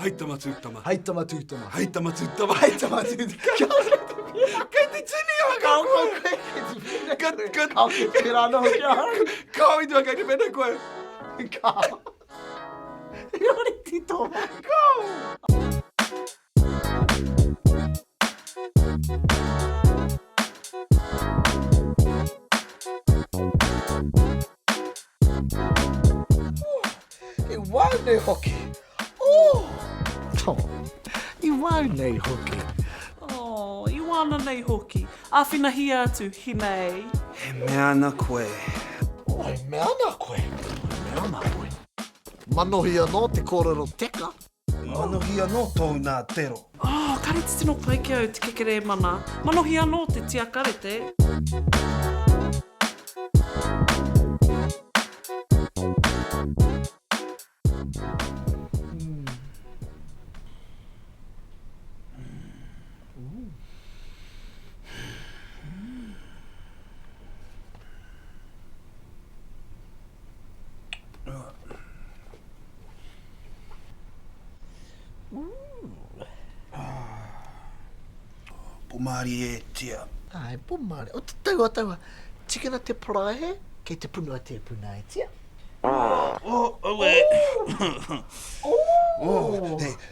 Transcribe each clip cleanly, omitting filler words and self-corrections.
Haitama tuttama. Haitama tuttama. Haitama tuttama. Haitama tuttama. Kati tini o Kau koe. Kau ke tira no kia. Kau i tua kai te pena koe. Kau. Iori tito. Kau. I wau nei hoki. Oh. I wau nei hoki. Oh, i wana nei hoki. A whina hi atu, hi nei. He mea ana koe. Oi, mea ana koe. Mea ana koe. Manohi anō te kōrero teka. Manohi anō tōu nā tero. Oh, kare te tino pai ki au te kekere mana. Manohi anō te tia karete. Pumari e tia. Ai, pumare. O te taua. Tikina te prahe, kei te puna te puna e tia.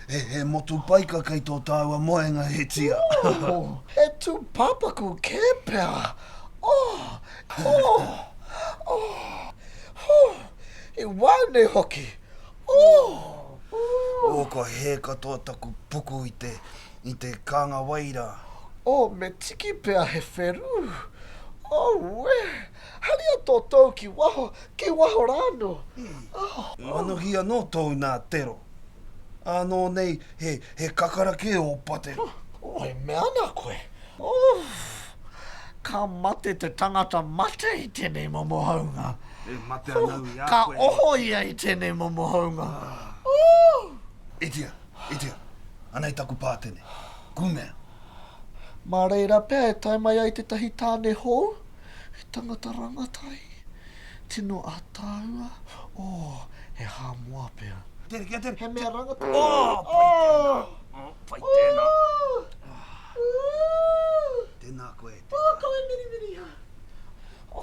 He motu paika kei tō tāua moenga he tia. He tū papaku ke pēa. I wau nei hoki. O ka he katoa taku puku i te kanga waira. Me tiki pēa he wheru. We. Haria tō tau ki waho rāno. Manohi anō tōu nā tero. Anō nei he kakarake o pate. Oi, me ana koe. Ka mate te tangata mate i tēnei momohaunga. E mate anau i a Ka koe. oho ia i tēnei momohaunga. Itia. Anei taku pātene. Kumea. Mā reira pēr, e tai mai ai te tahi tāne hou. He tangata rangatai. Tino a tāua. He hā mua pēr. Tere. He mea rangatai. Pai tēnā. Tēnā koe. Kau e miri ha.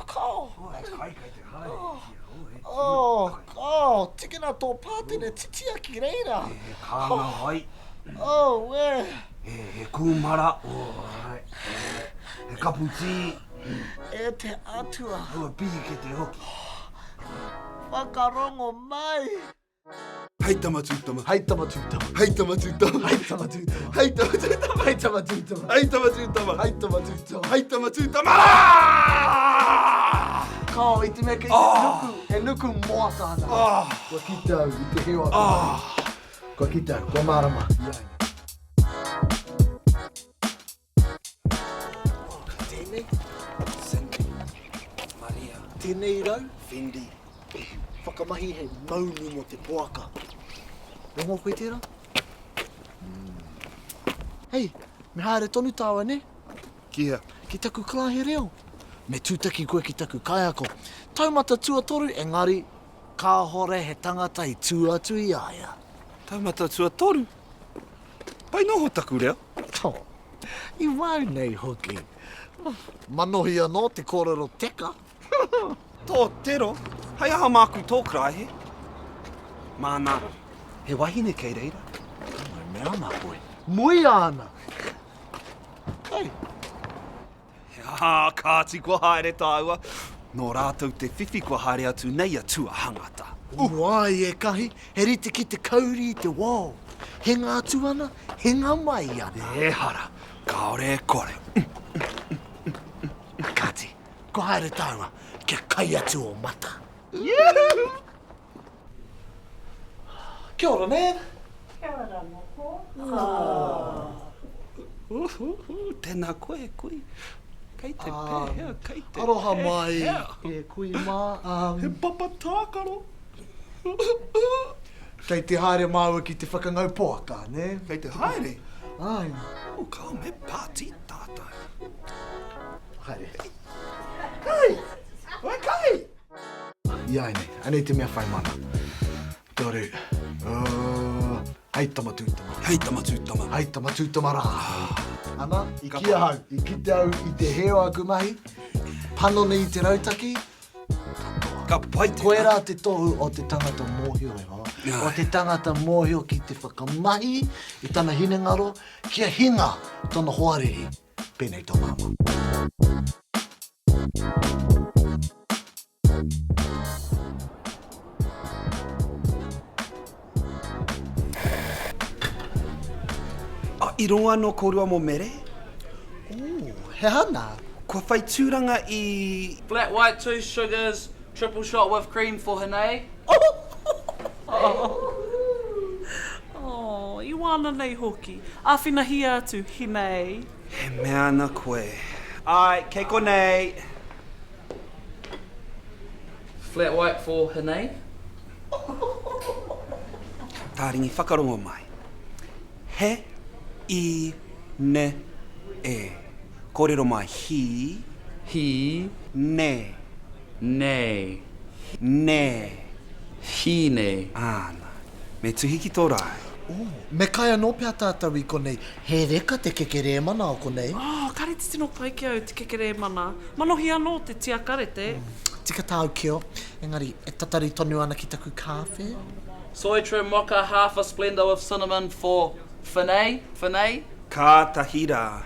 Kau. Kai te haere. Kau. Tikina tō pātene titia ki reira. He kāna wai. We. He kūmara. He kaputi. E te atua. Hua pihi ke te hoki. Whakarongo mai. Haitama tūtama. Haitama tūtama. Haitama tūtama. Haitama tūtama. Haitama tūtama. Haitama tūtama. Haitama tūtama. Haitama tūtama. Haitama tūtama. Kau, i te mea kei te nuku. He nuku moa tāna. Kua ki tau i te hewa. Kua ki tau. Kua marama. Tēnei. Cindy. Maria. Tēnei rau. Fendi. Whakamahi he maunu mo te poaka. Rongo koe tērā? Hei, me haere tonu tāua ne? Kia. Ki taku klahe reo. Me tūtaki koe ki taku kaiako. Taumata tuatoru, engari, ka hore he tangata i tū atu i aia. Taumata tua toru. Pai noho taku reo. I wau nei hoki. Manohi anō te kōrero teka. Tō tero. Hai aha māku tō krahe. Mana. He wahine kei reira. Me ana koe. Mui ana. Hei. He aha kāti kua haere tāua. Nō rātou te whiwhi kua haere atu nei atua hangata. Wai e kahi, he rite ki te kauri i te wao. He ngā tuana, he ngā mai ana. E hara. Kaore e kore. Kāti, ko haere tāua, kia kai atu o mata. Kia ora, man. Tēnā koe, kui. Kei te pēhea, kei te Aroha mai, pēhea. e kui mā. He papa tākaro. Kei te haere māua ki te whakangau poaka, ne? Kei te haere. Ai, O, kao me pāti tātai. haere. Kai! Oi, kai! Ia nei, anei te mea whai mana. Toru. Hai tama tūtama. Hei tamatūtama. Hai tama tūtama rā. Ana, i kia hau, i ki te au i te heo aku mahi. Panone i te rautaki. Ka pai te Koe rā te tohu o te tangata mōhio e hoa. Ai. O te tangata mōhio ki te whakamahi i tana hinengaro, kia hinga tona hoarehi. Pēnei tō māma. I ronga no korua mō mere? He hana. Kua whai tūranga i... Flat white, 2 sugars, triple shot with cream for Hene. Oh, i wāna nei hoki. Āwhina hi atu, hinei. He mea ana koe. Ai, kei konei. Flat white for Hene. Tā ringi whakarongo mai. He, I, ne, e. Kōrero mai hi, He, ne, ne, ne. hine. Āna. Me tuhiki tō rai. Me kai anō pia tātou i konei. He reka te kekere mana o konei. Oh, kare te tino pai ki au te kekere mana. Manohi anō te tia karete. Tika tāu kio. Engari, e tatari tonu ana ki taku kāwhe. Soy trim mocha, half a Splenda with cinnamon for Fene. Fene. Ka tahira.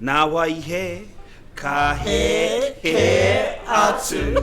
Nā wai he. Ka he atu.